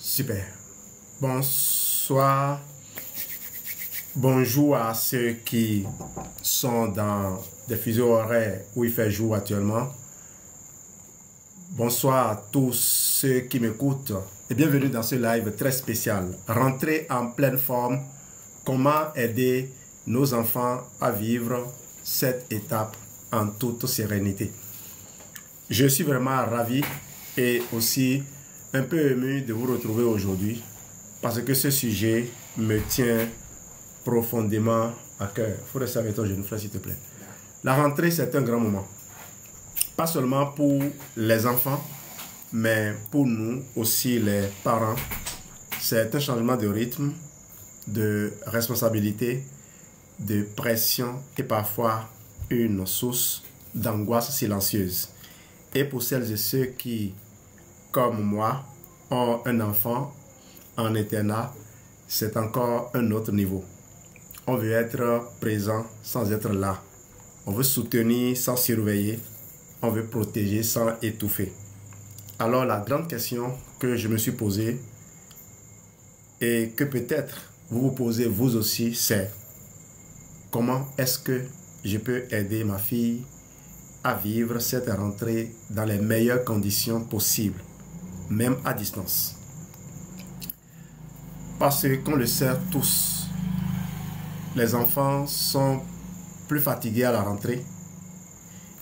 Super. Bonsoir. Bonjour à ceux qui sont dans des fuseaux horaires où il fait jour actuellement. Bonsoir à tous ceux qui m'écoutent et bienvenue dans ce live très spécial. Rentrer en pleine forme, comment aider nos enfants à vivre cette étape en toute sérénité. Je suis vraiment ravi et aussi un peu ému de vous retrouver aujourd'hui parce que ce sujet me tient profondément à cœur. Il faut rester avec ton genou, frère, s'il te plaît. La rentrée, c'est un grand moment. Pas seulement pour les enfants, mais pour nous aussi, les parents. C'est un changement de rythme, de responsabilité, de pression et parfois une source d'angoisse silencieuse. Et pour celles et ceux qui, comme moi, ont un enfant en internat, c'est encore un autre niveau. On veut être présent sans être là. On veut soutenir sans surveiller. On veut protéger sans étouffer. Alors la grande question que je me suis posée et que peut-être vous vous posez vous aussi, c'est comment est-ce que je peux aider ma fille à vivre cette rentrée dans les meilleures conditions possibles, même à distance. Parce qu'on le sait tous, les enfants sont plus fatigués à la rentrée.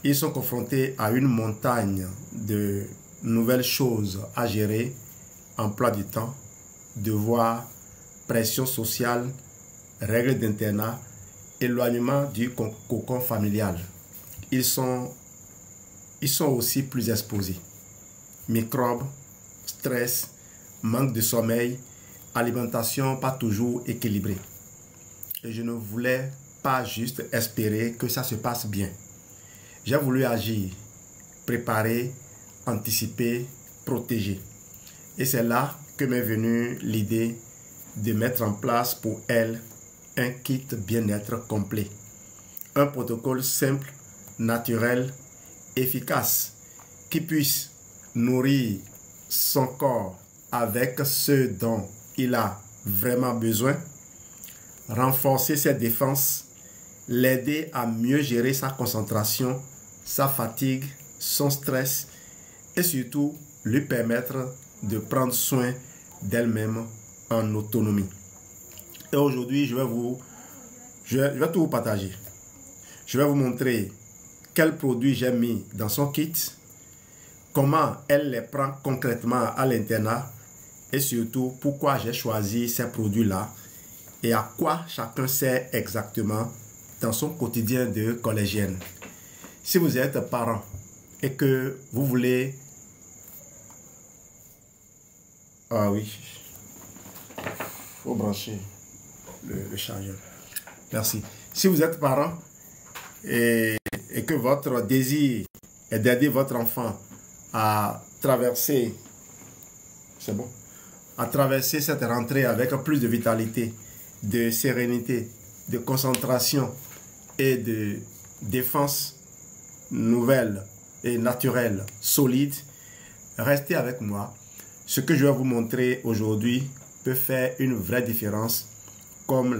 Ils sont confrontés à une montagne de nouvelles choses à gérer, emploi du temps, devoirs, pression sociale, règles d'internat, éloignement du cocon familial. Ils sont aussi plus exposés. Microbes, stress, manque de sommeil, alimentation pas toujours équilibrée. Et je ne voulais pas juste espérer que ça se passe bien. J'ai voulu agir, préparer, anticiper, protéger. Et c'est là que m'est venue l'idée de mettre en place pour elle un kit bien-être complet. Un protocole simple, naturel, efficace, qui puisse nourrir son corps avec ce dont il a vraiment besoin, renforcer ses défenses, l'aider à mieux gérer sa concentration, sa fatigue, son stress et surtout lui permettre de prendre soin d'elle-même en autonomie. Et aujourd'hui, je vais tout vous partager. Je vais vous montrer quels produits j'ai mis dans son kit, comment elle les prend concrètement à l'internat et surtout pourquoi j'ai choisi ces produits-là et à quoi chacun sert exactement dans son quotidien de collégienne. Si vous êtes parent et que vous voulez... Ah oui, il faut brancher le chargeur. Merci. Si vous êtes parent et que votre désir est d'aider votre enfant à traverser, c'est bon, à traverser cette rentrée avec plus de vitalité, de sérénité, de concentration et de défense nouvelle et naturelle, solide, restez avec moi. Ce que je vais vous montrer aujourd'hui peut faire une vraie différence comme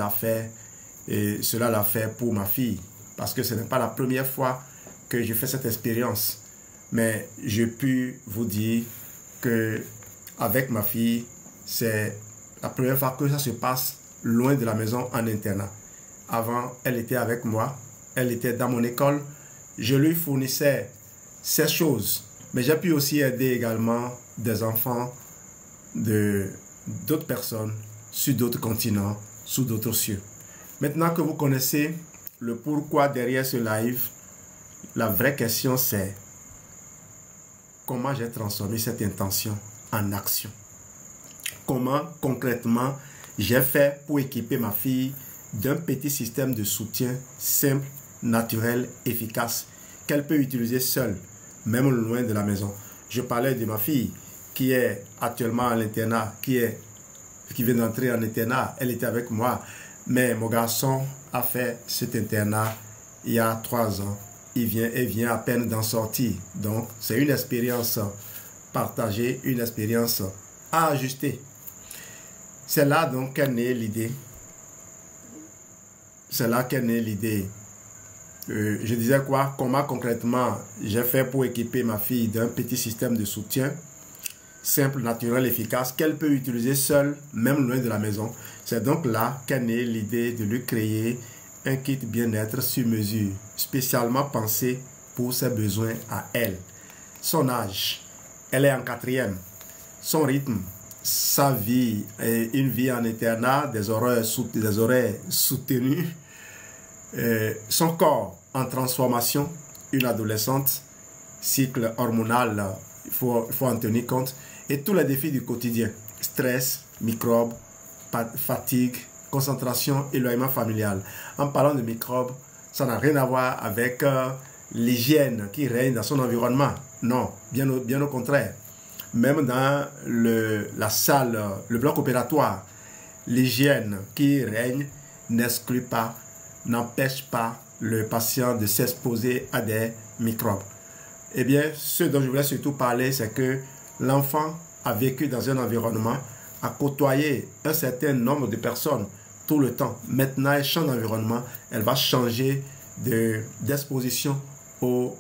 cela l'a fait pour ma fille. Parce que ce n'est pas la première fois que je fais cette expérience. Mais je puis vous dire que avec ma fille, c'est la première fois que ça se passe loin de la maison en internat. Avant, elle était avec moi. Elle était dans mon école. Je lui fournissais ces choses. Mais j'ai pu aussi aider également des enfants d'autres personnes sur d'autres continents, sous d'autres cieux. Maintenant que vous connaissez le pourquoi derrière ce live, la vraie question c'est comment j'ai transformé cette intention en action. Comment concrètement j'ai fait pour équiper ma fille d'un petit système de soutien simple, naturel, efficace, qu'elle peut utiliser seule, même loin de la maison. Je parlais de ma fille qui est actuellement à l'internat, qui vient d'entrer en internat. Elle était avec moi, mais mon garçon a fait cet internat il y a 3 ans. Il vient à peine d'en sortir. Donc, c'est une expérience partagée, une expérience à ajuster. C'est là donc qu'est née l'idée. C'est là qu'est née l'idée. Je disais quoi? Comment concrètement j'ai fait pour équiper ma fille d'un petit système de soutien simple, naturel, efficace, qu'elle peut utiliser seule, même loin de la maison. C'est donc là qu'est née l'idée de lui créer un kit bien-être sur mesure, spécialement pensé pour ses besoins à elle. Son âge, elle est en 4e. Son rythme, sa vie, une vie en internat, des horaires soutenus. Son corps en transformation, une adolescente, cycle hormonal, il faut en tenir compte, et tous les défis du quotidien, stress, microbes, fatigue, concentration, éloignement familial. En parlant de microbes, ça n'a rien à voir avec l'hygiène qui règne dans son environnement. Non, bien au contraire. Même dans la salle, le bloc opératoire, l'hygiène qui règne n'exclut pas, n'empêche pas le patient de s'exposer à des microbes. Eh bien, ce dont je voulais surtout parler, c'est que l'enfant a vécu dans un environnement, a côtoyé un certain nombre de personnes tout le temps. Maintenant, elle change d'environnement, elle va changer d'exposition aux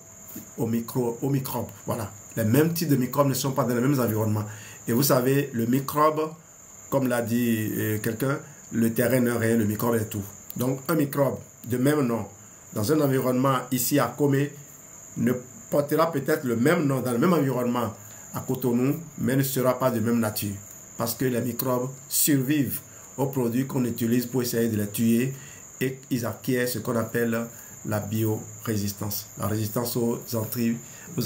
microbes. Voilà. Les mêmes types de microbes ne sont pas dans les mêmes environnements. Et vous savez, le microbe, comme l'a dit quelqu'un, le terrain n'est rien, le microbe est tout. Donc, un microbe de même nom, dans un environnement ici à Comé, ne portera peut-être le même nom dans le même environnement à Cotonou, mais ne sera pas de même nature. Parce que les microbes survivent aux produits qu'on utilise pour essayer de les tuer et ils acquièrent ce qu'on appelle la biorésistance, la résistance aux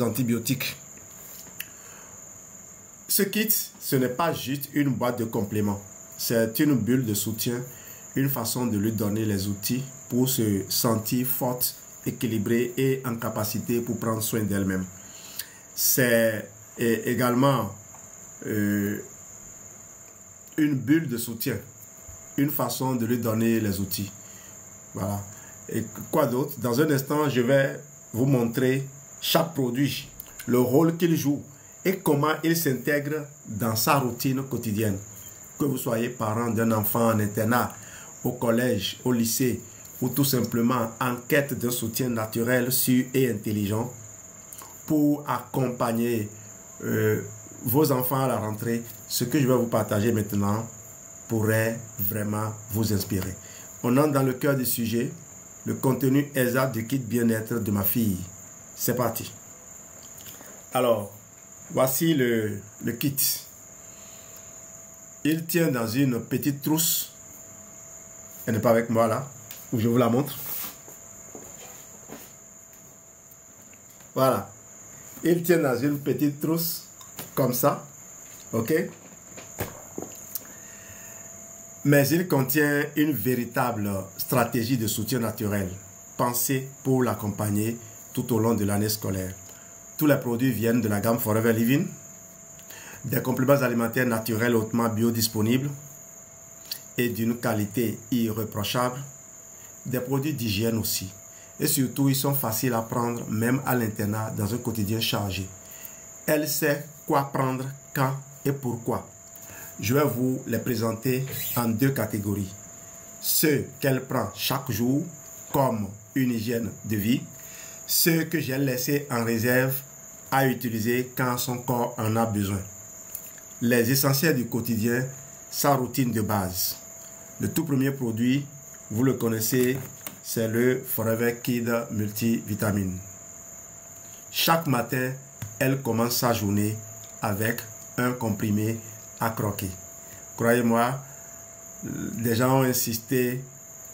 antibiotiques. Ce kit, ce n'est pas juste une boîte de compléments, c'est une bulle de soutien, une façon de lui donner les outils pour se sentir forte, équilibrée et en capacité pour prendre soin d'elle-même. C'est également une bulle de soutien, une façon de lui donner les outils. Voilà. Et quoi d'autre? Dans un instant, je vais vous montrer chaque produit, le rôle qu'il joue et comment il s'intègre dans sa routine quotidienne. Que vous soyez parent d'un enfant en internat, au collège, au lycée, ou tout simplement en quête d'un soutien naturel, sûr et intelligent pour accompagner vos enfants à la rentrée, ce que je vais vous partager maintenant pourrait vraiment vous inspirer. On entre dans le cœur du sujet, le contenu exact du kit bien-être de ma fille. C'est parti. Alors, voici le kit. Il tient dans une petite trousse. Elle n'est pas avec moi là, où je vous la montre. Voilà. Il tient dans une petite trousse, comme ça. Ok? Mais il contient une véritable stratégie de soutien naturel, pensée pour l'accompagner tout au long de l'année scolaire. Tous les produits viennent de la gamme Forever Living, des compléments alimentaires naturels hautement biodisponibles et d'une qualité irréprochable, des produits d'hygiène aussi. Et surtout, ils sont faciles à prendre même à l'internat dans un quotidien chargé. Elle sait quoi prendre, quand et pourquoi. Je vais vous les présenter en deux catégories. Ceux qu'elle prend chaque jour comme une hygiène de vie, ceux que j'ai laissés en réserve à utiliser quand son corps en a besoin. Les essentiels du quotidien, sa routine de base. Le tout premier produit, vous le connaissez, c'est le Forever Kid Multivitamine. Chaque matin, elle commence sa journée avec un comprimé à croquer. Croyez-moi, des gens ont insisté,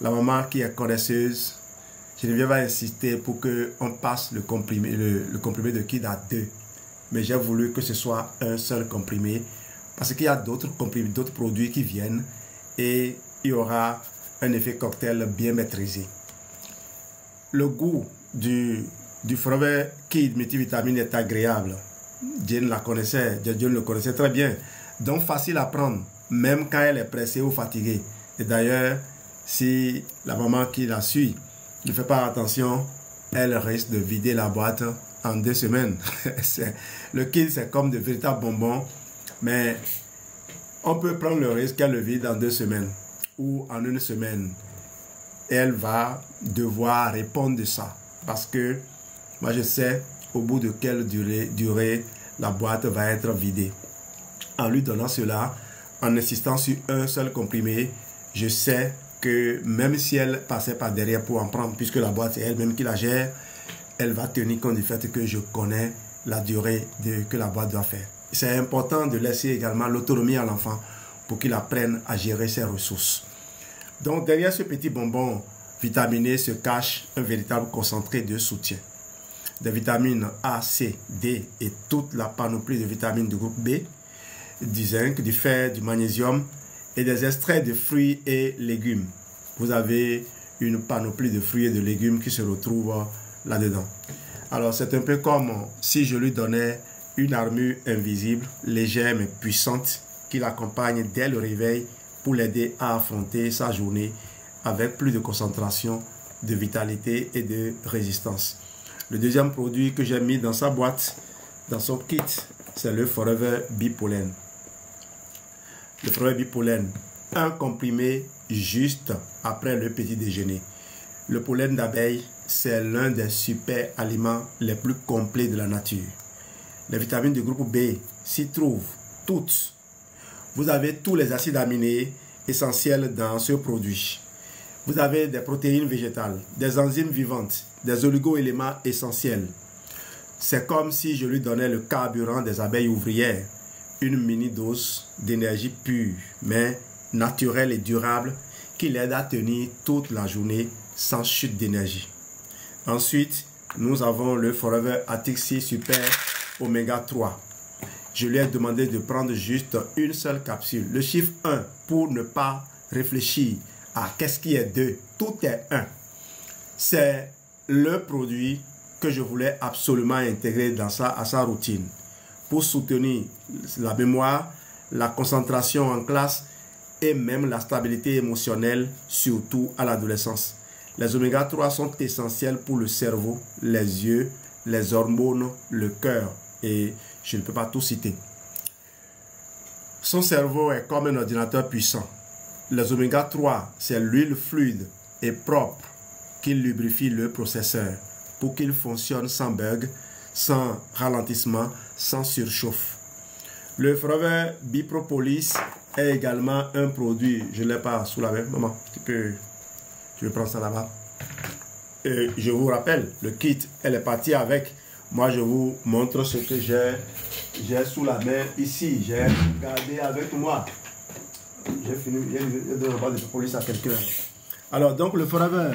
la maman qui est connaisseuse, Geneviève va insister pour qu'on passe le comprimé de Kid à 2. Mais j'ai voulu que ce soit un seul comprimé parce qu'il y a d'autres produits qui viennent et il y aura un effet cocktail bien maîtrisé. Le goût du Forever Kid Multivitamine est agréable. Jane le connaissait très bien. Donc facile à prendre, même quand elle est pressée ou fatiguée. Et d'ailleurs, si la maman qui la suit ne fait pas attention, elle risque de vider la boîte en 2 semaines. Le kit, c'est comme de véritables bonbons, mais on peut prendre le risque qu'elle le vide en 2 semaines ou en 1 semaine. Elle va devoir répondre de ça. Parce que moi je sais au bout de quelle durée la boîte va être vidée. En lui donnant cela, en insistant sur un seul comprimé, je sais que même si elle passait par derrière pour en prendre, puisque la boîte c'est elle-même qui la gère, elle va tenir compte du fait que je connais la durée que la boîte doit faire. C'est important de laisser également l'autonomie à l'enfant pour qu'il apprenne à gérer ses ressources. Donc derrière ce petit bonbon vitaminé se cache un véritable concentré de soutien. Des vitamines A, C, D et toute la panoplie de vitamines du groupe B, du zinc, du fer, du magnésium et des extraits de fruits et légumes. Vous avez une panoplie de fruits et de légumes qui se retrouvent là-dedans. Alors c'est un peu comme si je lui donnais une armure invisible, légère mais puissante, qui l'accompagne dès le réveil pour l'aider à affronter sa journée avec plus de concentration, de vitalité et de résistance. Le deuxième produit que j'ai mis dans sa boîte, dans son kit, c'est le Forever Bee Pollen. Le Forever Bee Pollen, un comprimé juste après le petit déjeuner. Le pollen d'abeille, c'est l'un des super aliments les plus complets de la nature. Les vitamines du groupe B s'y trouvent toutes. Vous avez tous les acides aminés essentiels dans ce produit. Vous avez des protéines végétales, des enzymes vivantes, des oligo-éléments essentiels. C'est comme si je lui donnais le carburant des abeilles ouvrières, une mini-dose d'énergie pure, mais naturelle et durable qui l'aide à tenir toute la journée sans chute d'énergie. Ensuite, nous avons le Forever Atixi Super Oméga 3. Je lui ai demandé de prendre juste une seule capsule. Le chiffre 1 pour ne pas réfléchir à qu'est-ce qui est 2. Tout est 1. C'est le produit que je voulais absolument intégrer à sa routine pour soutenir la mémoire, la concentration en classe et même la stabilité émotionnelle, surtout à l'adolescence. Les oméga 3 sont essentiels pour le cerveau, les yeux, les hormones, le cœur et je ne peux pas tout citer. Son cerveau est comme un ordinateur puissant. Les oméga 3, c'est l'huile fluide et propre qui lubrifie le processeur pour qu'il fonctionne sans bug, sans ralentissement, sans surchauffe. Le Forever Bee Propolis est également un produit, je ne l'ai pas sous la main, maman, tu peux prendre ça là-bas. Et je vous rappelle, le kit, elle est partie avec. Moi, je vous montre ce que j'ai sous la main ici. J'ai gardé avec moi. J'ai fini, il y a de la de Propolis à quelqu'un. Alors, donc, le Forever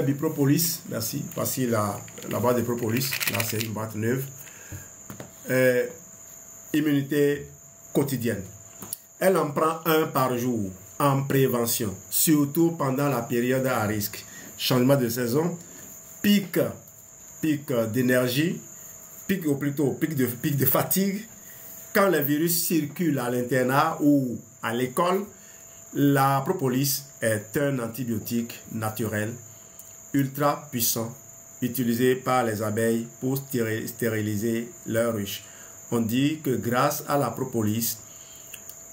Bee Propolis, merci. Voici la boîte de Propolis. Là, c'est une boîte neuve. Immunité quotidienne. Elle en prend un par jour en prévention, surtout pendant la période à risque. Changement de saison, pic d'énergie, pic de fatigue. Quand le virus circule à l'internat ou à l'école, la propolis est un antibiotique naturel ultra puissant utilisé par les abeilles pour stériliser leurs ruches. On dit que grâce à la propolis,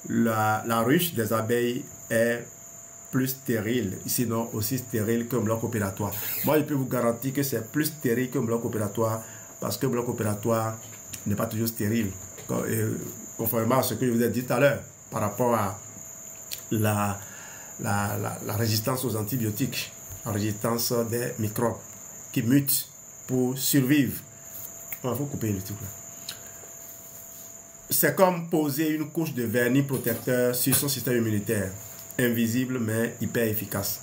la ruche des abeilles est plus stérile, sinon aussi stérile qu'un bloc opératoire. Moi, je peux vous garantir que c'est plus stérile qu'un bloc opératoire parce que le bloc opératoire n'est pas toujours stérile, conformément à ce que je vous ai dit tout à l'heure par rapport à la résistance aux antibiotiques, la résistance des microbes qui mutent pour survivre. Il faut couper le truc là. C'est comme poser une couche de vernis protecteur sur son système immunitaire. Invisible mais hyper efficace.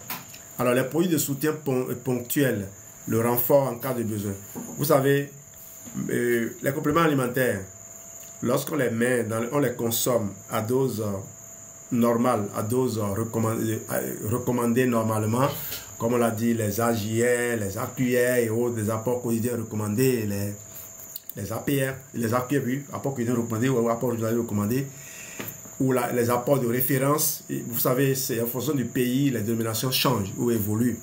Alors les produits de soutien ponctuels, le renfort en cas de besoin. Vous savez, les compléments alimentaires, lorsqu'on les met, on les consomme à dose normale, à dose recommandée normalement, comme on l'a dit, les AJR, les AQR et autres, les apports quotidiens recommandés, les APR, les AQR, oui, apports quotidiens recommandés ou apports recommandés, ou les apports de référence. Vous savez, c'est en fonction du pays, les dénominations changent ou évoluent.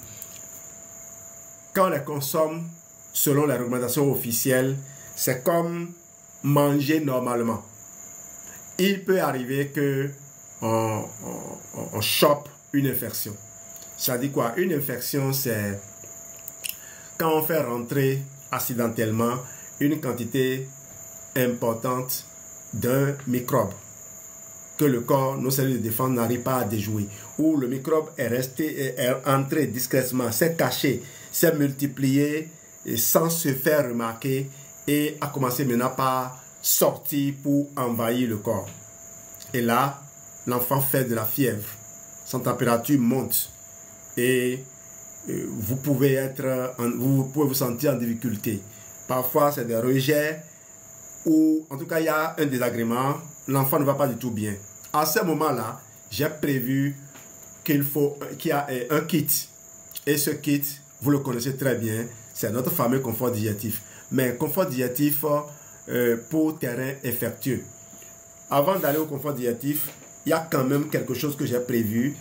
Quand on les consomme selon les recommandations officielles, c'est comme manger normalement. il peut arriver que on chope une infection. Ça dit quoi? Une infection, c'est quand on fait rentrer accidentellement une quantité importante d'un microbe que le corps, nos cellules de défense n'arrivent pas à déjouer, ou le microbe est entré discrètement, s'est caché, s'est multiplié et sans se faire remarquer et a commencé maintenant par sortir pour envahir le corps. Et là, l'enfant fait de la fièvre, son température monte et vous pouvez vous sentir en difficulté. Parfois, c'est des rejets ou en tout cas, il y a un désagrément. L'enfant ne va pas du tout bien. À ce moment-là, j'ai prévu qu'il y a un kit. Et ce kit, vous le connaissez très bien, c'est notre fameux confort digestif. Mais confort digestif pour terrain infectieux. Avant d'aller au confort digestif, il y a quand même quelque chose que j'ai prévu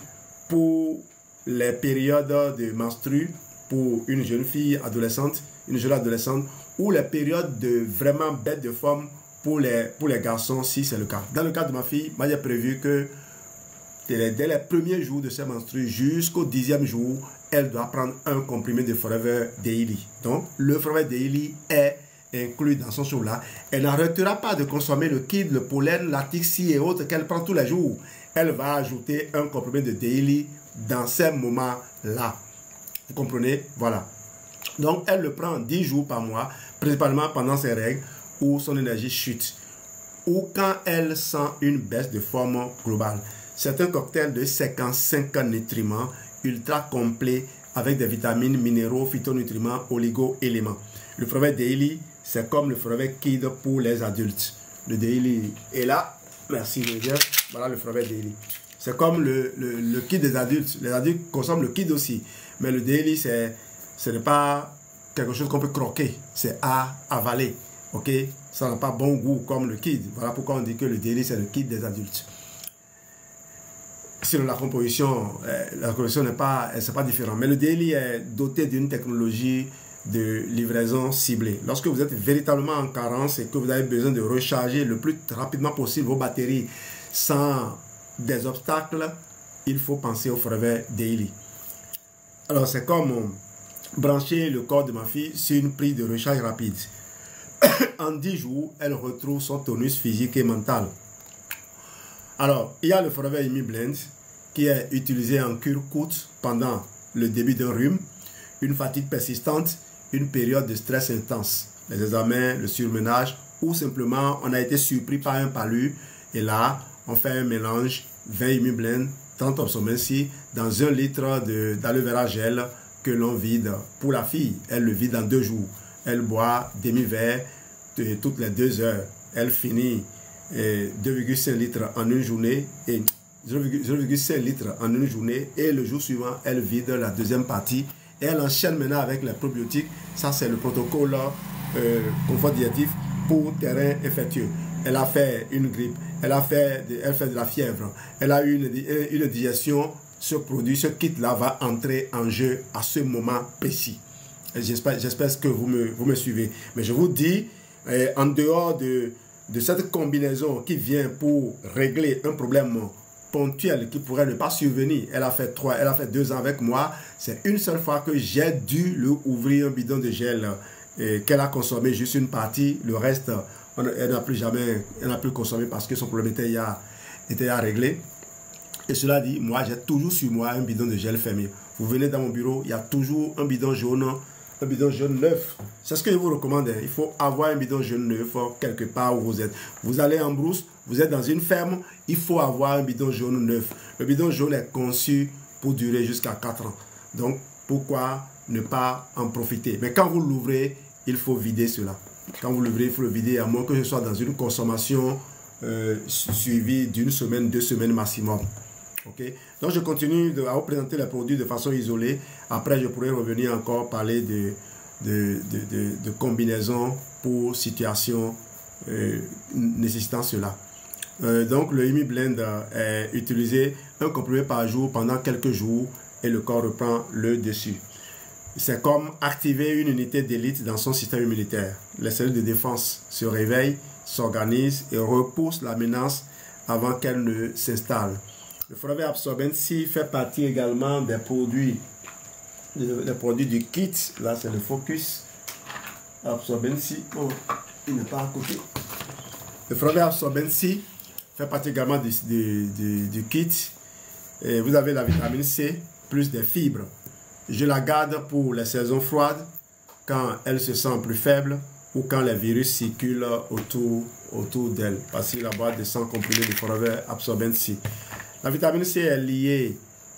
pour les périodes de menstru pour une jeune fille adolescente, une jeune adolescente, ou les périodes de vraiment bête de forme pour les garçons, si c'est le cas. Dans le cas de ma fille, moi j'ai prévu que dès les premiers jours de ses menstrues jusqu'au 10e jour, elle doit prendre un comprimé de Forever Daily. Donc, le Forever Daily est inclus dans son show-là. Elle n'arrêtera pas de consommer le kid, le pollen, la Tixi et autres qu'elle prend tous les jours. Elle va ajouter un comprimé de Daily dans ces moments-là. Vous comprenez? Voilà. Donc, elle le prend 10 jours par mois, principalement pendant ses règles, où son énergie chute, ou quand elle sent une baisse de forme globale. C'est un cocktail de 55 nutriments ultra complet avec des vitamines, minéraux, phytonutriments, oligo-éléments. Le Forever Daily, c'est comme le Forever Kid pour les adultes. Le Daily est là. Merci, Lydia. Voilà le Forever Daily. C'est comme le kit des adultes. Les adultes consomment le kit aussi. Mais le Daily, ce n'est pas quelque chose qu'on peut croquer. C'est à avaler. Ok? Ça n'a pas bon goût comme le kid. Voilà pourquoi on dit que le Daily, c'est le kit des adultes. Sinon, la composition n'est pas différente. Mais le Daily est doté d'une technologie de livraison ciblée. Lorsque vous êtes véritablement en carence et que vous avez besoin de recharger le plus rapidement possible vos batteries sans des obstacles, il faut penser au Forever Daily. Alors, c'est comme brancher le corps de ma fille sur une prise de recharge rapide. En 10 jours, elle retrouve son tonus physique et mental. Alors, il y a le Forever Imi Blend qui est utilisé en cure courte pendant le début d'un rhume, une fatigue persistante, une période de stress intense, les examens, le surmenage, ou simplement on a été surpris par un palu et là, on fait un mélange 20 Imi Blend, 30 Opsomensi dans 1 litre d'aloe vera gel que l'on vide. Pour la fille, elle le vide en 2 jours. Elle boit demi-verre toutes les 2 heures. Elle finit 2,5 litres en une journée et 0,5 litres en une journée et le jour suivant, elle vide la deuxième partie et elle enchaîne maintenant avec les probiotiques. Ça, c'est le protocole confort digestif pour terrain infectieux. Elle a fait une grippe, elle fait de la fièvre, elle a eu une digestion. Ce produit, ce kit-là va entrer en jeu à ce moment précis. J'espère que vous me suivez. Mais je vous dis, en dehors de cette combinaison qui vient pour régler un problème ponctuel qui pourrait ne pas survenir, elle a fait 2 ans avec moi. C'est une seule fois que j'ai dû lui ouvrir un bidon de gel qu'elle a consommé juste une partie. Le reste, elle n'a plus consommé parce que son problème était à régler. Et cela dit, moi, j'ai toujours sur moi un bidon de gel fermé. Vous venez dans mon bureau, il y a toujours un bidon jaune neuf. C'est ce que je vous recommande. Il faut avoir un bidon jaune neuf quelque part où vous êtes. Vous allez en brousse, vous êtes dans une ferme, il faut avoir un bidon jaune neuf. Le bidon jaune est conçu pour durer jusqu'à 4 ans. Donc, pourquoi ne pas en profiter? Mais quand vous l'ouvrez, il faut vider cela. Quand vous l'ouvrez, il faut le vider, à moins que ce soit dans une consommation suivie d'une semaine, 2 semaines maximum. Okay. Donc je continue à vous présenter les produits de façon isolée. Après je pourrai revenir encore parler de combinaisons pour situations nécessitant cela. Donc le Imi Blend est utilisé un comprimé par jour pendant quelques jours et le corps reprend le dessus. C'est comme activer une unité d'élite dans son système immunitaire. Les cellules de défense se réveillent, s'organisent et repoussent la menace avant qu'elle ne s'installe. Le Forever Absorbency fait partie également des produits du kit. Là, c'est le Focus Absorbency. Oh, il n'est pas à côté. Le Forever Absorbency fait partie également du kit. Et vous avez la vitamine C plus des fibres. Je la garde pour les saisons froides, quand elle se sent plus faible ou quand les virus circulent autour d'elle. Voici la boîte de sang comprimé de Forever Absorbency. La vitamine C est liée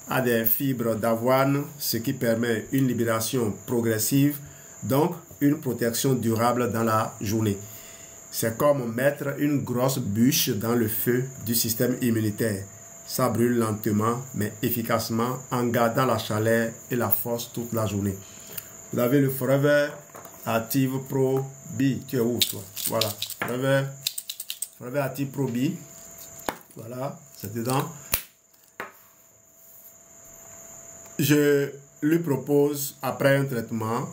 à des fibres d'avoine, ce qui permet une libération progressive, donc une protection durable dans la journée. C'est comme mettre une grosse bûche dans le feu du système immunitaire. Ça brûle lentement mais efficacement en gardant la chaleur et la force toute la journée. Vous avez le Forever Active Pro B. Tu es où toi? Voilà. Forever Active Pro B. Voilà, c'est dedans. Je lui propose, après un traitement,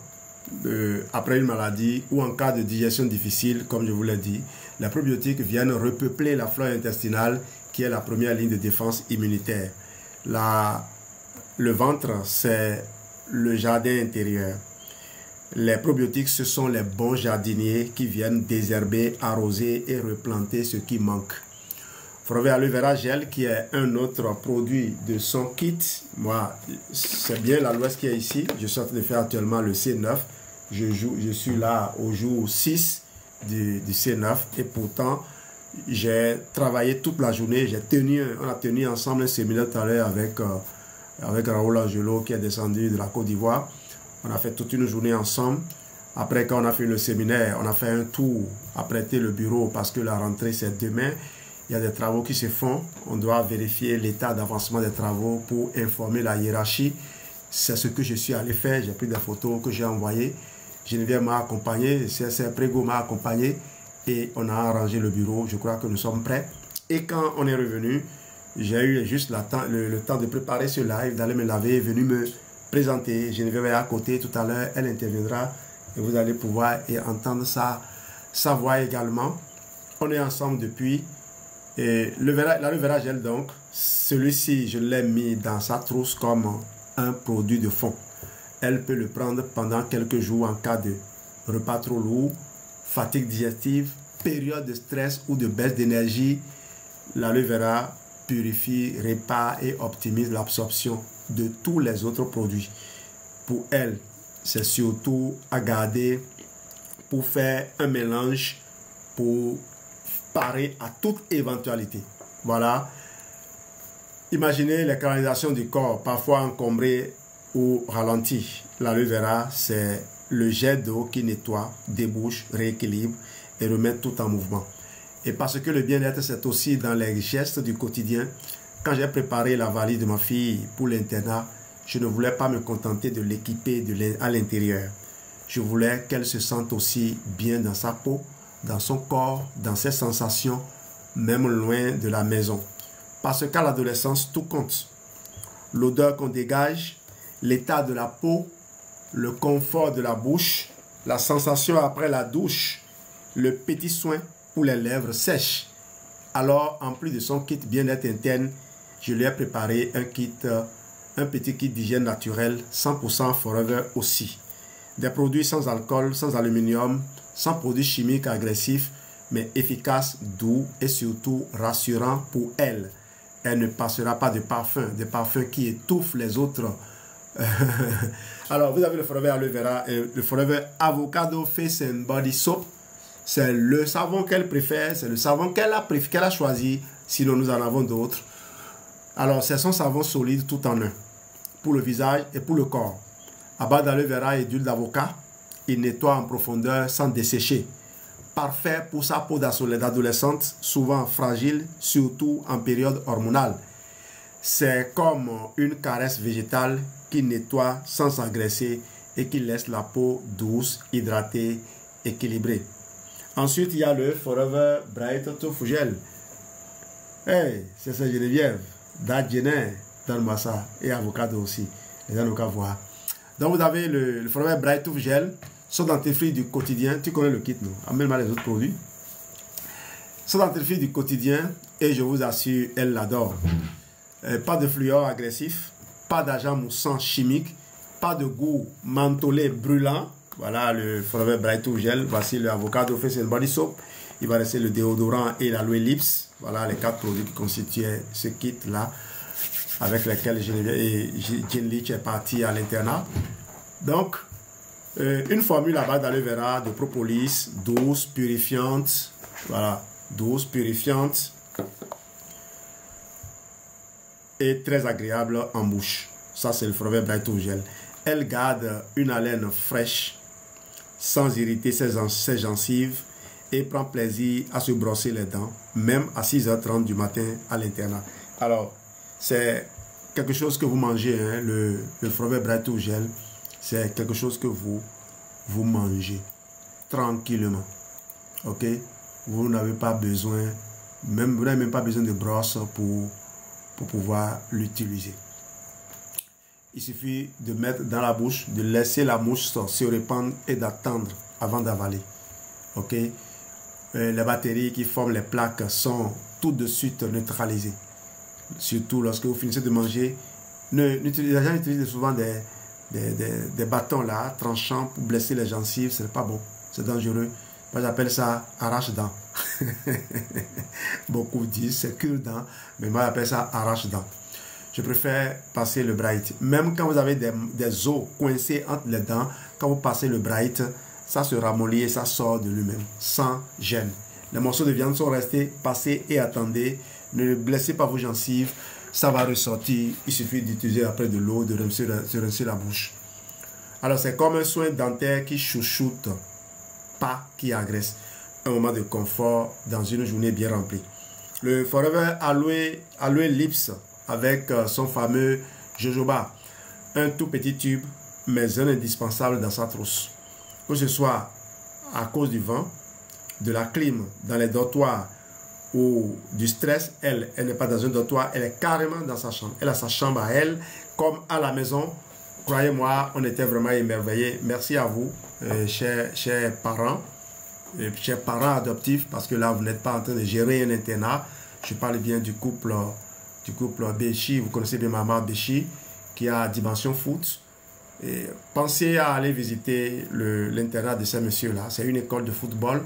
après une maladie ou en cas de digestion difficile, comme je vous l'ai dit, les probiotiques viennent repeupler la flore intestinale qui est la première ligne de défense immunitaire. Le ventre, c'est le jardin intérieur. Les probiotiques, ce sont les bons jardiniers qui viennent désherber, arroser et replanter ce qui manque. Forever Aloe Vera Gel, qui est un autre produit de son kit. Moi, c'est bien l'aloès qui est ici. Je suis en train de faire actuellement le C9. Je suis là au jour 6 du C9 et pourtant, j'ai travaillé toute la journée. On a tenu ensemble un séminaire tout à l'heure avec Raoul Angelo qui est descendu de la Côte d'Ivoire. On a fait toute une journée ensemble. Après, quand on a fait le séminaire, on a fait un tour à prêter le bureau parce que la rentrée, c'est demain. Il y a des travaux qui se font. On doit vérifier l'état d'avancement des travaux pour informer la hiérarchie. C'est ce que je suis allé faire. J'ai pris des photos que j'ai envoyées. Geneviève m'a accompagné. CSR Prégo m'a accompagné. Et on a arrangé le bureau. Je crois que nous sommes prêts. Et quand on est revenu, j'ai eu juste le temps de préparer ce live, d'aller me laver, venir me présenter. Geneviève est à côté tout à l'heure. Elle interviendra. Et vous allez pouvoir entendre sa voix également. On est ensemble depuis. Et l'aloe vera gel, donc, celui-ci, je l'ai mis dans sa trousse comme un produit de fond. Elle peut le prendre pendant quelques jours en cas de repas trop lourd, fatigue digestive, période de stress ou de baisse d'énergie. L'aloe vera purifie, répare et optimise l'absorption de tous les autres produits. Pour elle, c'est surtout à garder pour faire un mélange pour parer à toute éventualité. Voilà. Imaginez les canalisations du corps, parfois encombrées ou ralenties. L'aloe vera, c'est le jet d'eau qui nettoie, débouche, rééquilibre et remet tout en mouvement. Et parce que le bien-être, c'est aussi dans les gestes du quotidien. Quand j'ai préparé la valise de ma fille pour l'internat, je ne voulais pas me contenter de l'équiper à l'intérieur. Je voulais qu'elle se sente aussi bien dans sa peau, dans son corps, dans ses sensations, même loin de la maison. Parce qu'à l'adolescence, tout compte. L'odeur qu'on dégage, l'état de la peau, le confort de la bouche, la sensation après la douche, le petit soin pour les lèvres sèches. Alors, en plus de son kit bien-être interne, je lui ai préparé un petit kit d'hygiène naturelle, 100% Forever aussi. Des produits sans alcool, sans aluminium, sans produits chimiques agressifs, mais efficaces, doux et surtout rassurants pour elle. Elle ne passera pas de parfum, des parfums qui étouffent les autres. Alors, vous avez le Forever Aloe Vera et le Forever Avocado Face and Body Soap. C'est le savon qu'elle préfère, c'est le savon qu'elle a choisi, sinon nous en avons d'autres. Alors, c'est son savon solide tout en un, pour le visage et pour le corps. À base d'aloe vera et d'huile d'avocat, il nettoie en profondeur sans dessécher. Parfait pour sa peau d'adolescente, souvent fragile, surtout en période hormonale. C'est comme une caresse végétale qui nettoie sans s'agresser et qui laisse la peau douce, hydratée, équilibrée. Ensuite, il y a le Forever Bright Tofu Gel. Hey, c'est ça Geneviève. Dadjener, donne-moi ça. Et avocado aussi. Les gens n'ont qu'à voir. Donc, vous avez le Forever Bright Tofu Gel. Son dentifrice du quotidien. Tu connais le kit, non? Amène-moi les autres produits. Son dentifrice du quotidien Et je vous assure, elle l'adore. Pas de fluor agressif, pas d'agent moussant chimique, pas de goût mentholé brûlant. Voilà le Forever Bright Gel. Voici le Avocado Face and Body Soap. Il va rester le déodorant et l'aloe lips. Voilà les 4 produits qui constituaient ce kit-là, avec lesquels Jean Leach est parti à l'internat. Donc, une formule à base d'aloe vera, de propolis, douce, purifiante. Voilà, douce, purifiante. Et très agréable en bouche. Ça, c'est le Forever Bright Gel. Elle garde une haleine fraîche, sans irriter ses gencives, et prend plaisir à se brosser les dents, même à 6h30 du matin à l'internat. Alors, c'est quelque chose que vous mangez, hein, le Forever Bright Gel, c'est quelque chose que vous mangez tranquillement. Ok? Vous n'avez pas besoin, vous n'avez même pas besoin de brosse pour pouvoir l'utiliser. Il suffit de mettre dans la bouche, de laisser la mouche se répandre et d'attendre avant d'avaler. Ok? Les bactéries qui forment les plaques sont tout de suite neutralisées. Surtout lorsque vous finissez de manger. Les gens utilisent souvent des bâtons là, tranchants pour blesser les gencives. Ce n'est pas bon. C'est dangereux. Moi, j'appelle ça arrache-dents. Beaucoup disent c'est cure-dents, mais moi, j'appelle ça arrache-dents. Je préfère passer le Bright. Même quand vous avez des os coincés entre les dents, quand vous passez le Bright, ça se ramollit et ça sort de lui-même, sans gêne. Les morceaux de viande sont restés, passez et attendez. Ne blessez pas vos gencives, ça va ressortir. Il suffit d'utiliser après de l'eau, de rincer la bouche. Alors c'est comme un soin dentaire qui chouchoute, pas qui agresse. Un moment de confort dans une journée bien remplie. Le Forever Aloe Lips avec son fameux jojoba. Un tout petit tube, mais un indispensable dans sa trousse. Que ce soit à cause du vent, de la clim, dans les dortoirs ou du stress, elle n'est pas dans un dortoir, elle est carrément dans sa chambre. Elle a sa chambre à elle, comme à la maison. Croyez-moi, on était vraiment émerveillés. Merci à vous, chers parents adoptifs, parce que là, vous n'êtes pas en train de gérer un internat. Je parle bien du couple Béchi. Vous connaissez bien maman Béchi, qui a Dimension Foot. Et pensez à aller visiter l'internat de ces messieurs-là. C'est une école de football.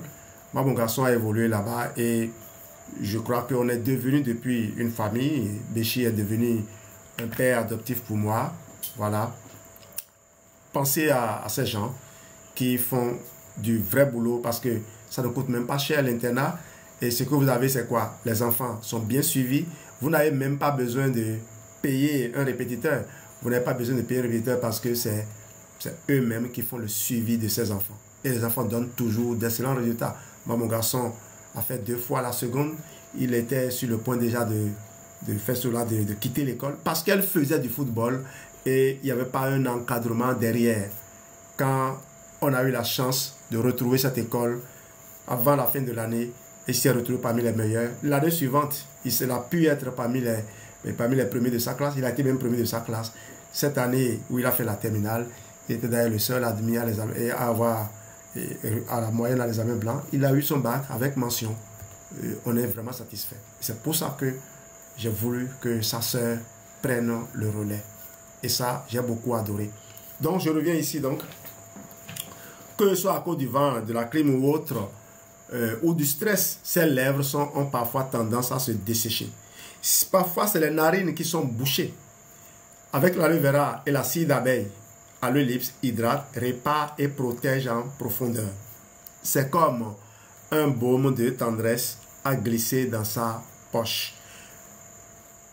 Moi, mon garçon a évolué là-bas et je crois qu'on est devenu depuis une famille. Béchi est devenu un père adoptif pour moi. Voilà. Pensez à ces gens qui font du vrai boulot parce que ça ne coûte même pas cher l'internat. Et ce que vous avez, c'est quoi? Les enfants sont bien suivis. Vous n'avez même pas besoin de payer un répétiteur. Vous n'avez pas besoin de payer un répétiteur parce que c'est eux-mêmes qui font le suivi de ces enfants. Et les enfants donnent toujours d'excellents résultats. Moi, mon garçon a fait 2 fois la seconde. Il était sur le point déjà de faire cela, de quitter l'école parce qu'elle faisait du football et il n'y avait pas un encadrement derrière. Quand on a eu la chance de retrouver cette école avant la fin de l'année, il s'est retrouvé parmi les meilleurs. L'année suivante, il a pu être parmi les premiers de sa classe. Il a été même premier de sa classe. Cette année où il a fait la terminale, il était d'ailleurs le seul admis à avoir à la moyenne à l'examen blanc. Il a eu son bac avec mention. On est vraiment satisfait. C'est pour ça que j'ai voulu que sa sœur prenne le relais. Et ça, j'ai beaucoup adoré. Donc, je reviens ici. Donc, que ce soit à cause du vent, de la clim ou autre, ou du stress, ses lèvres ont parfois tendance à se dessécher. Parfois, c'est les narines qui sont bouchées. Avec l'aloe vera et l'acide d'abeille, Aloe Lips hydrate, répare et protège en profondeur. C'est comme un baume de tendresse à glisser dans sa poche.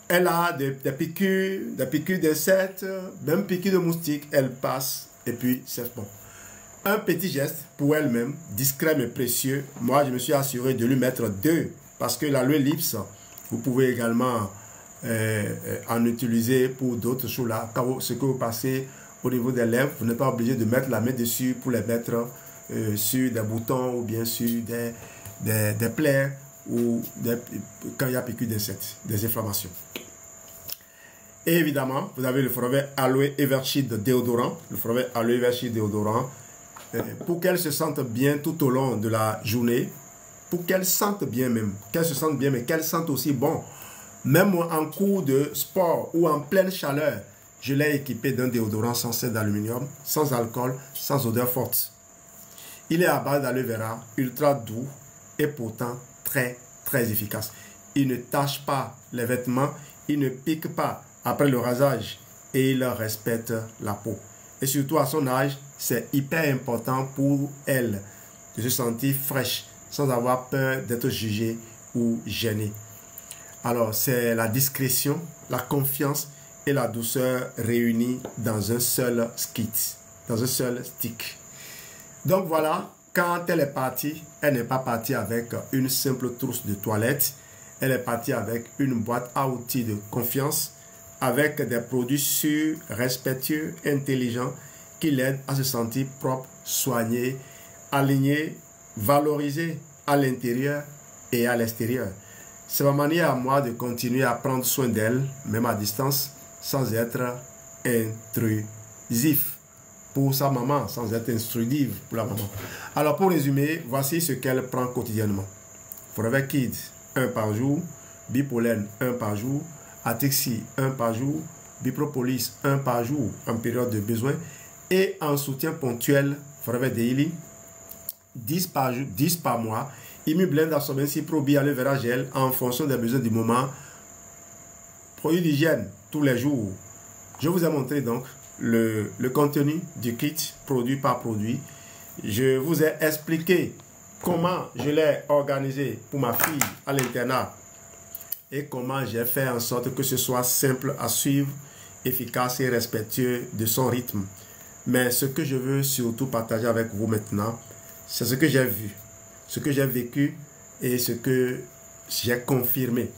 Elle a des piqûres d'insectes, même piqûres de moustiques, elle passe et puis c'est bon. Un petit geste pour elle-même, discret mais précieux. Moi, je me suis assuré de lui mettre 2 parce que l'Aloe Lips, vous pouvez également en utiliser pour d'autres choses là. Quand ce que vous passez au niveau des lèvres, vous n'êtes pas obligé de mettre la main dessus pour les mettre sur des boutons ou bien sur des plaies ou quand il y a piqûre d'insectes, des inflammations. Et évidemment, vous avez le Forever Aloe Evershed déodorant, le Forever Aloe Evershed déodorant, pour qu'elle se sente bien tout au long de la journée. pour qu'elle sente bien même, qu'elle se sente bien, mais qu'elle sente aussi bon. Même en cours de sport ou en pleine chaleur, je l'ai équipé d'un déodorant sans cerne d'aluminium, sans alcool, sans odeur forte. Il est à base d'aloe vera, ultra doux et pourtant très efficace. Il ne tache pas les vêtements, il ne pique pas après le rasage et il respecte la peau. Et surtout à son âge, c'est hyper important pour elle de se sentir fraîche sans avoir peur d'être jugée ou gênée. Alors, c'est la discrétion, la confiance et la douceur réunies dans un seul stick. Donc voilà, quand elle est partie, elle n'est pas partie avec une simple trousse de toilette. Elle est partie avec une boîte à outils de confiance, avec des produits sûrs, respectueux, intelligents, qui l'aident à se sentir propre, soigné, aligné, valorisé à l'intérieur et à l'extérieur. C'est ma manière à moi de continuer à prendre soin d'elle, même à distance, sans être intrusif pour sa maman, sans être instructive pour la maman. Alors pour résumer, voici ce qu'elle prend quotidiennement. Forever Kids, 1 par jour. Bipolène, 1 par jour. Atixi, 1 par jour. Bipropolis, 1 par jour en période de besoin. Et en soutien ponctuel, Forever Daily, 10 par mois. Immublend, Absorbency, Probi, Aloe Vera Gel en fonction des besoins du moment. Produit d'hygiène tous les jours. Je vous ai montré donc le contenu du kit produit par produit. Je vous ai expliqué comment je l'ai organisé pour ma fille à l'internat et comment j'ai fait en sorte que ce soit simple à suivre, efficace et respectueux de son rythme. Mais ce que je veux surtout partager avec vous maintenant, c'est ce que j'ai vu, ce que j'ai vécu et ce que j'ai confirmé.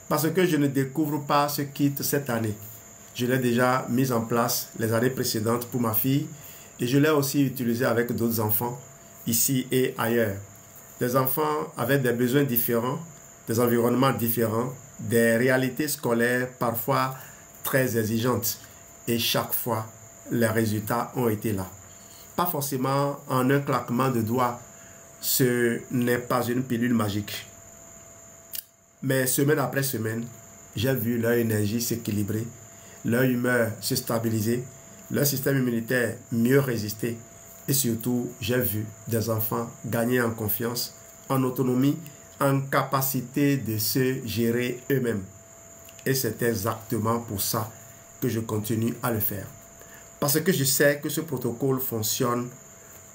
Parce que je ne découvre pas ce kit cette année. Je l'ai déjà mis en place les années précédentes pour ma fille et je l'ai aussi utilisé avec d'autres enfants ici et ailleurs. Des enfants avec des besoins différents, des environnements différents, des réalités scolaires parfois très exigeantes. Et chaque fois, les résultats ont été là. Pas forcément en un claquement de doigts. Ce n'est pas une pilule magique. Mais semaine après semaine, j'ai vu leur énergie s'équilibrer, leur humeur se stabiliser, leur système immunitaire mieux résister. Et surtout, j'ai vu des enfants gagner en confiance, en autonomie, en capacité de se gérer eux-mêmes. Et c'est exactement pour ça que je continue à le faire. Parce que je sais que ce protocole fonctionne,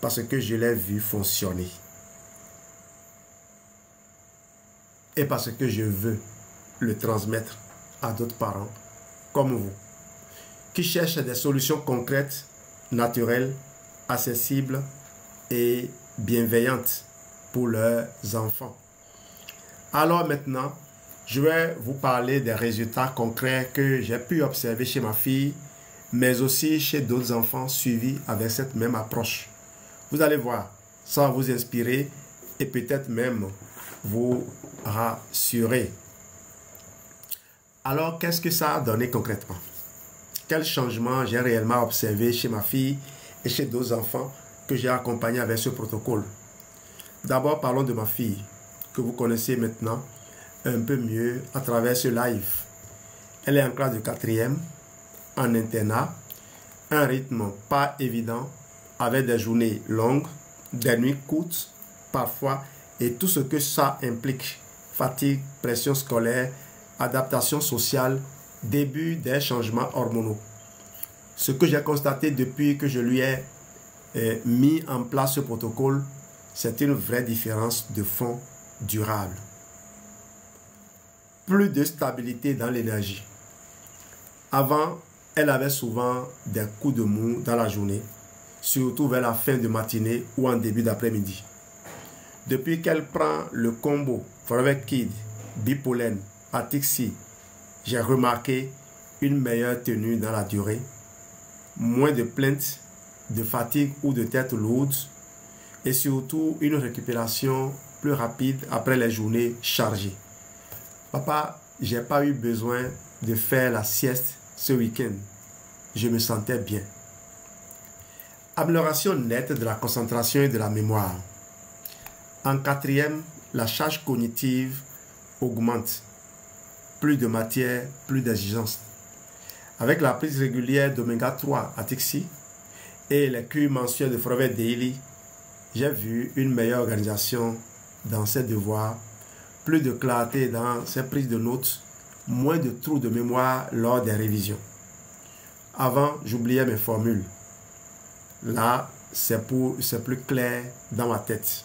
parce que je l'ai vu fonctionner. Et parce que je veux le transmettre à d'autres parents comme vous, qui cherchent des solutions concrètes, naturelles, accessibles et bienveillantes pour leurs enfants. Alors maintenant, je vais vous parler des résultats concrets que j'ai pu observer chez ma fille, mais aussi chez d'autres enfants suivis avec cette même approche. Vous allez voir, ça va vous inspirer et peut-être même vous rassurer. Alors, qu'est-ce que ça a donné concrètement? Quel changement j'ai réellement observé chez ma fille et chez d'autres enfants que j'ai accompagnés avec ce protocole? D'abord, parlons de ma fille, que vous connaissez maintenant un peu mieux à travers ce live. Elle est en classe de 4e, en internat, un rythme pas évident, avec des journées longues, des nuits courtes, parfois, et tout ce que ça implique. Fatigue, pression scolaire, adaptation sociale, début des changements hormonaux. Ce que j'ai constaté depuis que je lui ai mis en place ce protocole, c'est une vraie différence de fond durable. Plus de stabilité dans l'énergie. Avant, elle avait souvent des coups de mou dans la journée, surtout vers la fin de matinée ou en début d'après-midi. Depuis qu'elle prend le combo Forever Kids, Bipolène, Atixi, j'ai remarqué une meilleure tenue dans la durée, moins de plaintes, de fatigue ou de tête lourde, et surtout une récupération plus rapide après les journées chargées. Papa, j'ai pas eu besoin de faire la sieste ce week-end. Je me sentais bien. Amélioration nette de la concentration et de la mémoire. En 4e la charge cognitive augmente. Plus de matière, plus d'exigence. Avec la prise régulière d'oméga 3 à Tixi et les cures mensuelles de Forever Daily, j'ai vu une meilleure organisation dans ses devoirs, plus de clarté dans ses prises de notes, moins de trous de mémoire lors des révisions. Avant, j'oubliais mes formules. Là, c'est plus clair dans ma tête.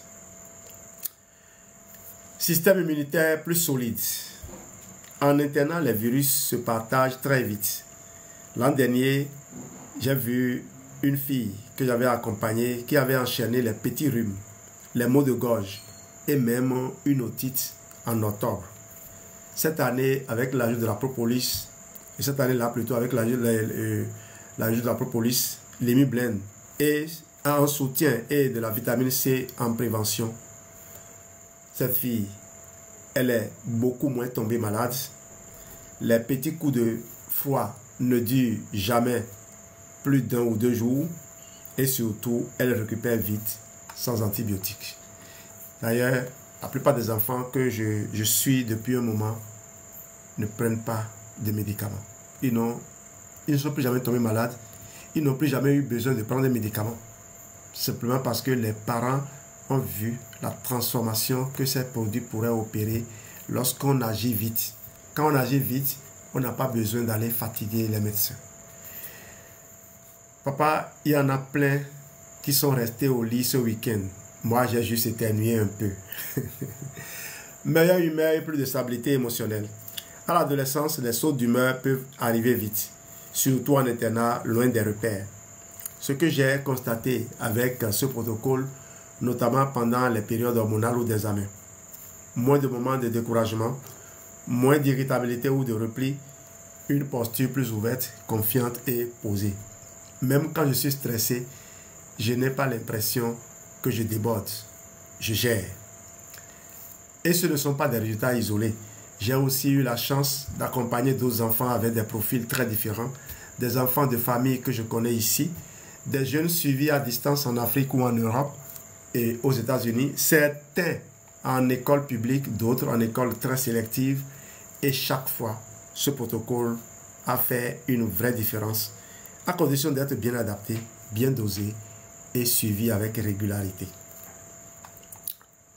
Système immunitaire plus solide. En internat, les virus se partagent très vite. L'an dernier, j'ai vu une fille que j'avais accompagnée qui avait enchaîné les petits rhumes, les maux de gorge et même une otite en octobre. Cette année, avec l'ajout de la propolis, et cette année-là plutôt avec l'ajout de la propolis, l'Emiblend et en soutien et de la vitamine C en prévention, cette fille, elle est beaucoup moins tombée malade. Les petits coups de foie ne durent jamais plus d'1 ou 2 jours et surtout, elle récupère vite sans antibiotiques. D'ailleurs, la plupart des enfants que je suis depuis un moment ne prennent pas de médicaments. Ils ne sont plus jamais tombés malades. Ils n'ont plus jamais eu besoin de prendre des médicaments. Simplement parce que les parents ont vu la transformation que ces produits pourraient opérer lorsqu'on agit vite. Quand on agit vite, on n'a pas besoin d'aller fatiguer les médecins. Papa, il y en a plein qui sont restés au lit ce week-end. Moi, j'ai juste éternué un peu. Meilleure humeur et plus de stabilité émotionnelle. À l'adolescence, les sautes d'humeur peuvent arriver vite, surtout en internat, loin des repères. Ce que j'ai constaté avec ce protocole, notamment pendant les périodes hormonales ou d'examen. Moins de moments de découragement, moins d'irritabilité ou de repli, une posture plus ouverte, confiante et posée. Même quand je suis stressé, je n'ai pas l'impression que je déborde. Je gère. Et ce ne sont pas des résultats isolés. J'ai aussi eu la chance d'accompagner d'autres enfants avec des profils très différents, des enfants de familles que je connais ici, des jeunes suivis à distance en Afrique ou en Europe et aux États-Unis, certains en école publique, d'autres en école très sélective. Et chaque fois, ce protocole a fait une vraie différence, à condition d'être bien adapté, bien dosé et suivi avec régularité.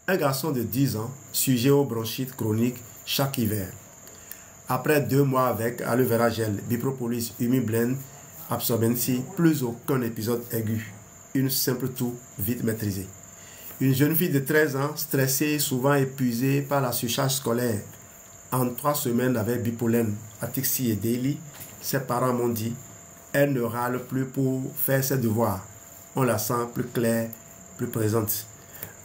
Un garçon de 10 ans, sujet aux bronchites chroniques chaque hiver. Après 2 mois avec aloe vera gel, Bipropolis, Humiblend, Absorbency, plus aucun épisode aigu. Une simple toux vite maîtrisée. Une jeune fille de 13 ans, stressée, souvent épuisée par la surcharge scolaire. En 3 semaines avec Bipollen, Atixi et Daily, ses parents m'ont dit, elle ne râle plus pour faire ses devoirs. On la sent plus claire, plus présente.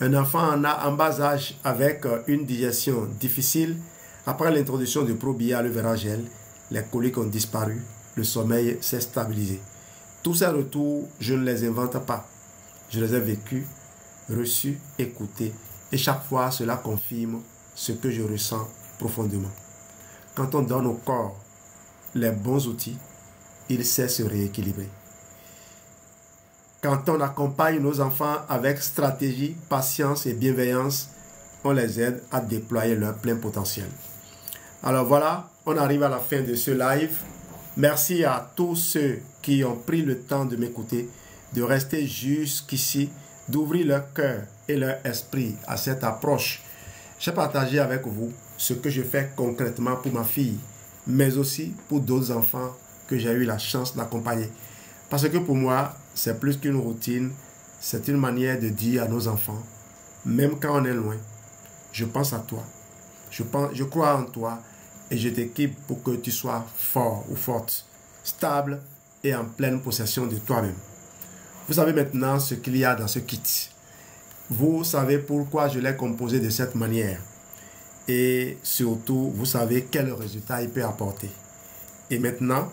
Un enfant en bas âge avec une digestion difficile, après l'introduction de Probia aloe vera gel, les coliques ont disparu, le sommeil s'est stabilisé. Tous ces retours, je ne les invente pas. Je les ai vécus, reçus, écoutés, et chaque fois cela confirme ce que je ressens profondément. Quand on donne au corps les bons outils, il sait se rééquilibrer. Quand on accompagne nos enfants avec stratégie, patience et bienveillance, on les aide à déployer leur plein potentiel. Alors voilà, on arrive à la fin de ce live. Merci à tous ceux qui ont pris le temps de m'écouter, de rester jusqu'ici, d'ouvrir leur cœur et leur esprit à cette approche. J'ai partagé avec vous ce que je fais concrètement pour ma fille, mais aussi pour d'autres enfants que j'ai eu la chance d'accompagner. Parce que pour moi, c'est plus qu'une routine, c'est une manière de dire à nos enfants, même quand on est loin, je pense à toi, je crois en toi et je t'équipe pour que tu sois fort ou forte, stable et en pleine possession de toi-même. Vous savez maintenant ce qu'il y a dans ce kit. Vous savez pourquoi je l'ai composé de cette manière. Et surtout, vous savez quel résultat il peut apporter. Et maintenant,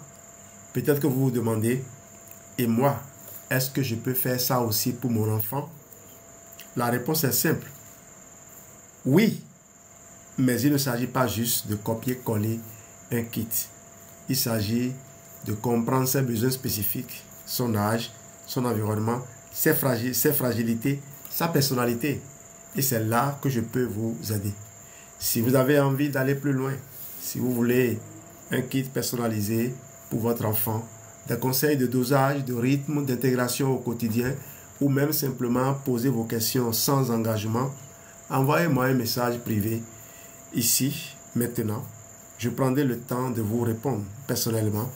peut-être que vous vous demandez, et moi, est-ce que je peux faire ça aussi pour mon enfant? La réponse est simple. Oui, mais il ne s'agit pas juste de copier-coller un kit. Il s'agit de comprendre ses besoins spécifiques, son âge, son environnement, ses fragilités, sa personnalité Et c'est là que je peux vous aider. Si vous avez envie d'aller plus loin, si vous voulez un kit personnalisé pour votre enfant, des conseils de dosage, de rythme, d'intégration au quotidien, ou même simplement poser vos questions sans engagement, envoyez-moi un message privé ici, maintenant. Je prendrai le temps de vous répondre personnellement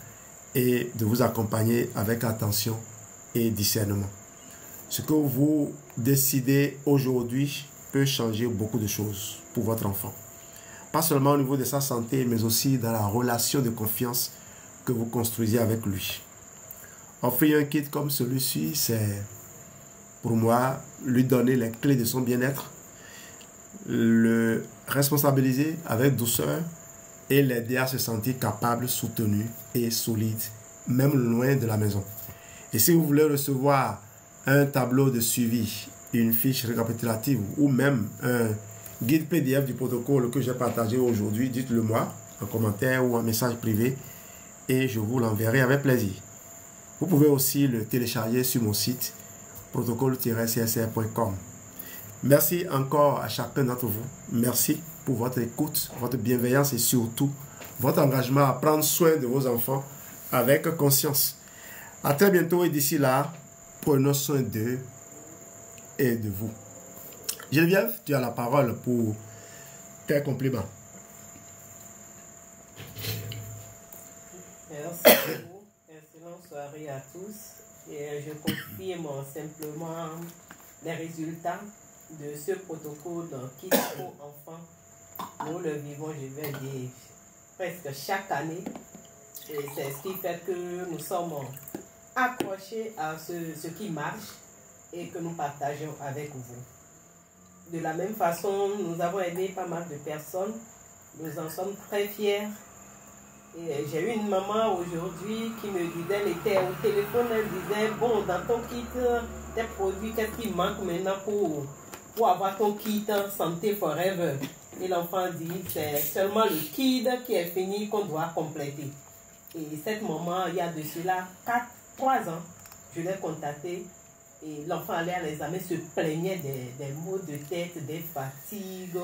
et de vous accompagner avec attention et discernement. Ce que vous décidez aujourd'hui peut changer beaucoup de choses pour votre enfant. Pas seulement au niveau de sa santé, mais aussi dans la relation de confiance que vous construisez avec lui. Offrir un kit comme celui-ci, c'est pour moi lui donner les clés de son bien-être, le responsabiliser avec douceur et l'aider à se sentir capable, soutenu et solide, même loin de la maison. Et si vous voulez recevoir un tableau de suivi, une fiche récapitulative ou même un guide PDF du protocole que j'ai partagé aujourd'hui, dites-le moi en commentaire ou en message privé et je vous l'enverrai avec plaisir. Vous pouvez aussi le télécharger sur mon site protocole-csr.com. Merci encore à chacun d'entre vous. Merci pour votre écoute, votre bienveillance et surtout votre engagement à prendre soin de vos enfants avec conscience. À très bientôt et d'ici là, prenons soin d'eux et de vous. Geneviève, tu as la parole pour tes compliments. Merci beaucoup. Excellente soirée à tous. Et je confirme simplement les résultats de ce protocole Kit pour enfants. Nous le vivons, je vais dire, presque chaque année. Et c'est ce qui fait que nous sommes accrochés à ce qui marche et que nous partageons avec vous. De la même façon, nous avons aidé pas mal de personnes. Nous en sommes très fiers. Et j'ai eu une maman aujourd'hui qui me disait, elle était au téléphone, elle disait, bon, dans ton kit, tes produits, qu'est-ce qui manque maintenant pour avoir ton kit Santé Forever? Et l'enfant dit, c'est seulement le kit qui est fini qu'on doit compléter. Et cette maman, il y a de cela 3 ans, je l'ai contactée. Et l'enfant allait à l'examen, se plaignait des maux de tête, des fatigues.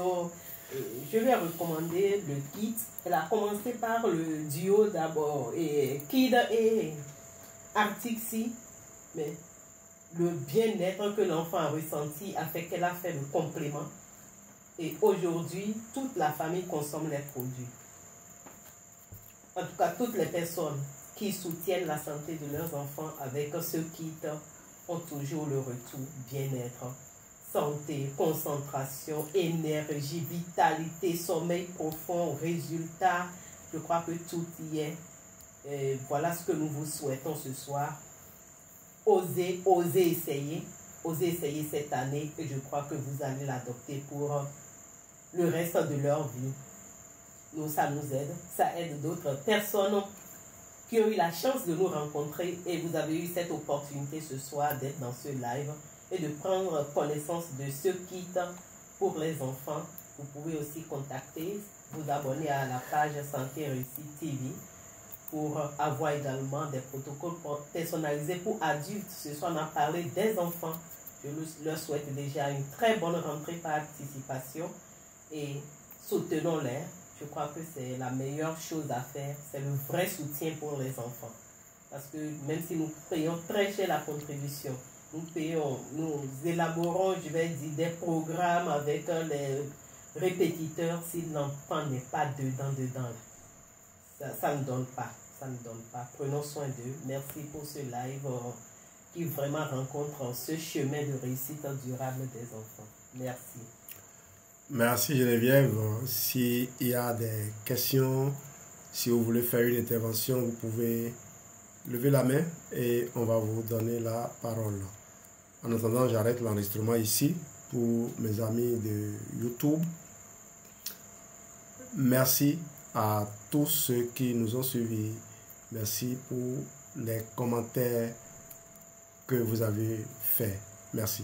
Je lui ai recommandé le kit. Elle a commencé par le duo d'abord, et Kid et Artixi. Mais le bien-être que l'enfant a ressenti a fait qu'elle a fait le complément. Et aujourd'hui, toute la famille consomme les produits. En tout cas, toutes les personnes qui soutiennent la santé de leurs enfants avec ce kit ont toujours le retour bien-être, santé, concentration, énergie, vitalité, sommeil profond, résultat. Je crois que tout y est. Et voilà ce que nous vous souhaitons ce soir. Osez essayer cette année et je crois que vous allez l'adopter pour le reste de leur vie. Ça nous aide, ça aide d'autres personnes qui ont eu la chance de nous rencontrer et vous avez eu cette opportunité ce soir d'être dans ce live et de prendre connaissance de ce kit pour les enfants. Vous pouvez aussi contacter, vous abonner à la page Santé Réussite TV pour avoir également des protocoles personnalisés pour adultes. Ce soir, on a parlé des enfants. Je leur souhaite déjà une très bonne rentrée par participation et soutenons-les. Je crois que c'est la meilleure chose à faire. C'est le vrai soutien pour les enfants. Parce que même si nous payons très cher la contribution, nous élaborons, je vais dire, des programmes avec les répétiteurs. Si l'enfant n'est pas dedans, ça ne donne pas. Ça ne donne pas. Prenons soin d'eux. Merci pour ce live qui vraiment rencontre ce chemin de réussite durable des enfants. Merci. Merci Geneviève. S'il y a des questions, si vous voulez faire une intervention, vous pouvez lever la main et on va vous donner la parole. En attendant, j'arrête l'enregistrement ici pour mes amis de YouTube. Merci à tous ceux qui nous ont suivis. Merci pour les commentaires que vous avez faits. Merci.